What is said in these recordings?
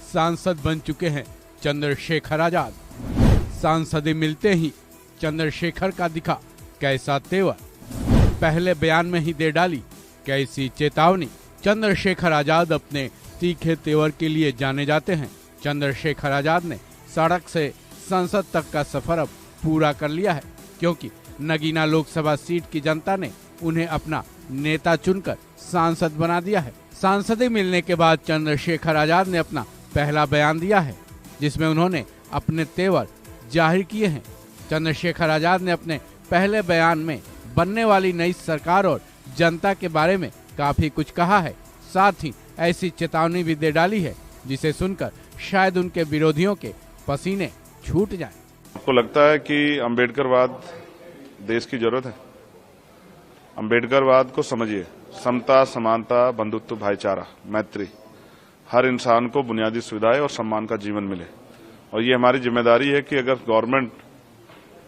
सांसद बन चुके हैं चंद्रशेखर आजाद। सांसदी मिलते ही चंद्रशेखर का दिखा कैसा तेवर, पहले बयान में ही दे डाली कैसी चेतावनी। चंद्रशेखर आजाद अपने तीखे तेवर के लिए जाने जाते हैं। चंद्रशेखर आजाद ने सड़क से संसद तक का सफर अब पूरा कर लिया है, क्योंकि नगीना लोकसभा सीट की जनता ने उन्हें अपना नेता चुनकर सांसद बना दिया है। सांसदी मिलने के बाद चंद्रशेखर आजाद ने अपना पहला बयान दिया है, जिसमें उन्होंने अपने तेवर जाहिर किए हैं। चंद्रशेखर आजाद ने अपने पहले बयान में बनने वाली नई सरकार और जनता के बारे में काफी कुछ कहा है। साथ ही ऐसी चेतावनी भी दे डाली है जिसे सुनकर शायद उनके विरोधियों के पसीने छूट जाएं। आपको लगता है कि अम्बेडकरवाद देश की जरूरत है? अम्बेडकरवाद को समझिए, समता, समानता, बंधुत्व, भाईचारा, मैत्री, हर इंसान को बुनियादी सुविधाएं और सम्मान का जीवन मिले। और ये हमारी जिम्मेदारी है कि अगर गवर्नमेंट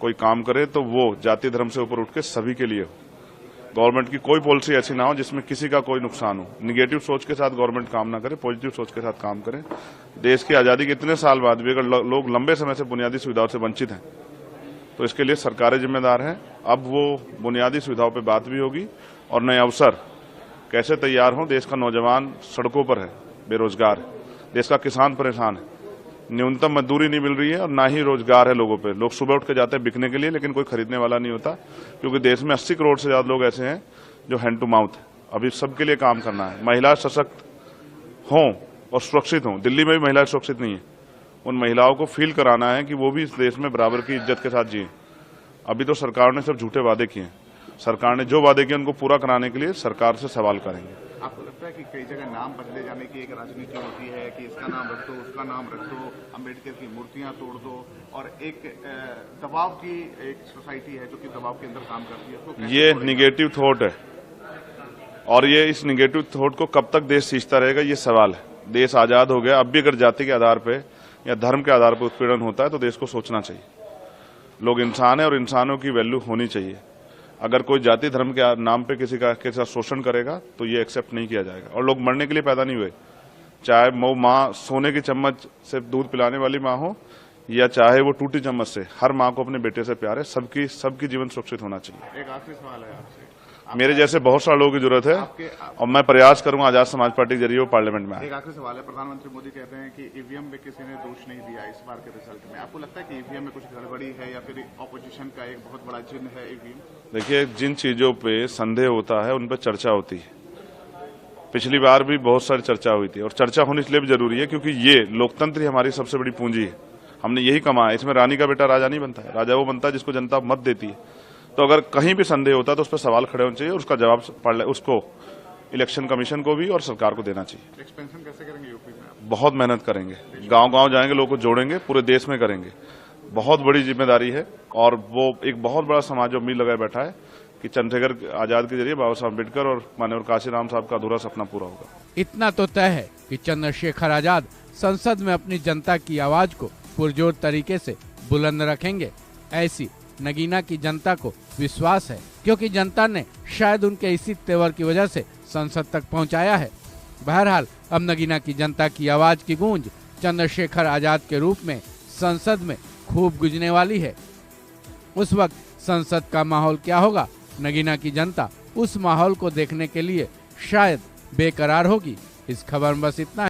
कोई काम करे तो वो जाति धर्म से ऊपर उठ के सभी के लिए हो। गवर्नमेंट की कोई पॉलिसी ऐसी ना हो जिसमें किसी का कोई नुकसान हो। निगेटिव सोच के साथ गवर्नमेंट काम ना करे, पॉजिटिव सोच के साथ काम करे। देश की आजादी के इतने साल बाद भी अगर लोग लंबे समय से बुनियादी सुविधाओं से वंचित हैं तो इसके लिए सरकारें जिम्मेदार हैं। अब वो बुनियादी सुविधाओं पर बात भी होगी और नए अवसर कैसे तैयार हों। देश का नौजवान सड़कों पर है, बेरोजगार है, देश का किसान परेशान है, न्यूनतम मजदूरी नहीं मिल रही है और ना ही रोजगार है लोगों पे। लोग सुबह उठ के जाते हैं बिकने के लिए, लेकिन कोई खरीदने वाला नहीं होता, क्योंकि देश में 80 करोड़ से ज्यादा लोग ऐसे हैं जो हैंड टू माउथ है। अभी सबके लिए काम करना है। महिला सशक्त हों और सुरक्षित हों। दिल्ली में भी महिलाएं सुरक्षित नहीं है। उन महिलाओं को फील कराना है कि वो भी इस देश में बराबर की इज्जत के साथ जिए। अभी तो सरकार ने सब झूठे वादे किए हैं। सरकार ने जो वादे किए उनको पूरा कराने के लिए सरकार से सवाल करेंगे। आपको लगता है कि कई जगह नाम बदले जाने की एक राजनीति होती है कि इसका नाम रख दो, उसका नाम रख दो, अम्बेडकर की मूर्तियां तोड़ दो, और एक दबाव की एक सोसाइटी है जो कि दबाव के अंदर काम करती है, तो ये निगेटिव थॉट है और ये इस निगेटिव थॉट को कब तक देश सींचता रहेगा, ये सवाल है। देश आजाद हो गया, अब भी अगर जाति के आधार पे या धर्म के आधार पर उत्पीड़न होता है तो देश को सोचना चाहिए। लोग इंसान है और इंसानों की वैल्यू होनी चाहिए। अगर कोई जाति धर्म के नाम पे किसी का के साथ शोषण करेगा तो ये एक्सेप्ट नहीं किया जाएगा। और लोग मरने के लिए पैदा नहीं हुए, चाहे वो माँ सोने की चम्मच से दूध पिलाने वाली माँ हो या चाहे वो टूटी चम्मच से, हर माँ को अपने बेटे से प्यार है। सबकी जीवन सुरक्षित होना चाहिए। एक आखिरी सवाल है आपसे। मेरे जैसे बहुत सारे लोगों की जरूरत है और मैं प्रयास करूंगा आजाद समाज पार्टी के जरिए वो पार्लियामेंट में आए। एक आखिरी सवाल है। प्रधानमंत्री मोदी कहते हैं कि ईवीएम में किसी ने दोष नहीं दिया इस बार के रिजल्ट में। आपको लगता है कि ईवीएम में कुछ गड़बड़ी है या फिर ऑपोजिशन का एक बहुत बड़ा चिन्ह है ईवीएम? देखिए, जिन चीजों पे संदेह होता है उन पर चर्चा होती है। पिछली बार भी बहुत सारी चर्चा हुई थी और चर्चा होनी इसलिए भी जरूरी है क्योंकि ये लोकतंत्र ही हमारी सबसे बड़ी पूंजी है। हमने यही कमाया। इसमें रानी का बेटा राजा नहीं बनता है, राजा वो बनता है जिसको जनता मत देती है। तो अगर कहीं भी संदेह होता है तो उस पर सवाल खड़े होने चाहिए, उसका जवाब उसको इलेक्शन कमीशन को भी और सरकार को देना चाहिए। एक्सपेंशन कैसे करेंगे यूपी में? बहुत मेहनत करेंगे, गांव-गांव जाएंगे, लोगों को जोड़ेंगे, पूरे देश में करेंगे। बहुत बड़ी जिम्मेदारी है और वो एक बहुत बड़ा समाज उम्मीद लगाए बैठा है कि चंद्रशेखर आजाद के जरिए बाबा साहब अम्बेडकर और माननीय काशीराम साहब का अधूरा सपना पूरा होगा। इतना तो तय है कि चंद्रशेखर आजाद संसद में अपनी जनता की आवाज को पुरजोर तरीके से बुलंद रखेंगे। ऐसी नगीना की जनता को विश्वास है, क्योंकि जनता ने शायद उनके इसी तेवर की वजह से संसद तक पहुंचाया है। बहरहाल अब नगीना की जनता की आवाज की गूंज चंद्रशेखर आजाद के रूप में संसद में खूब गुंजने वाली है। उस वक्त संसद का माहौल क्या होगा, नगीना की जनता उस माहौल को देखने के लिए शायद बेकरार होगी। इस खबर में बस इतना है।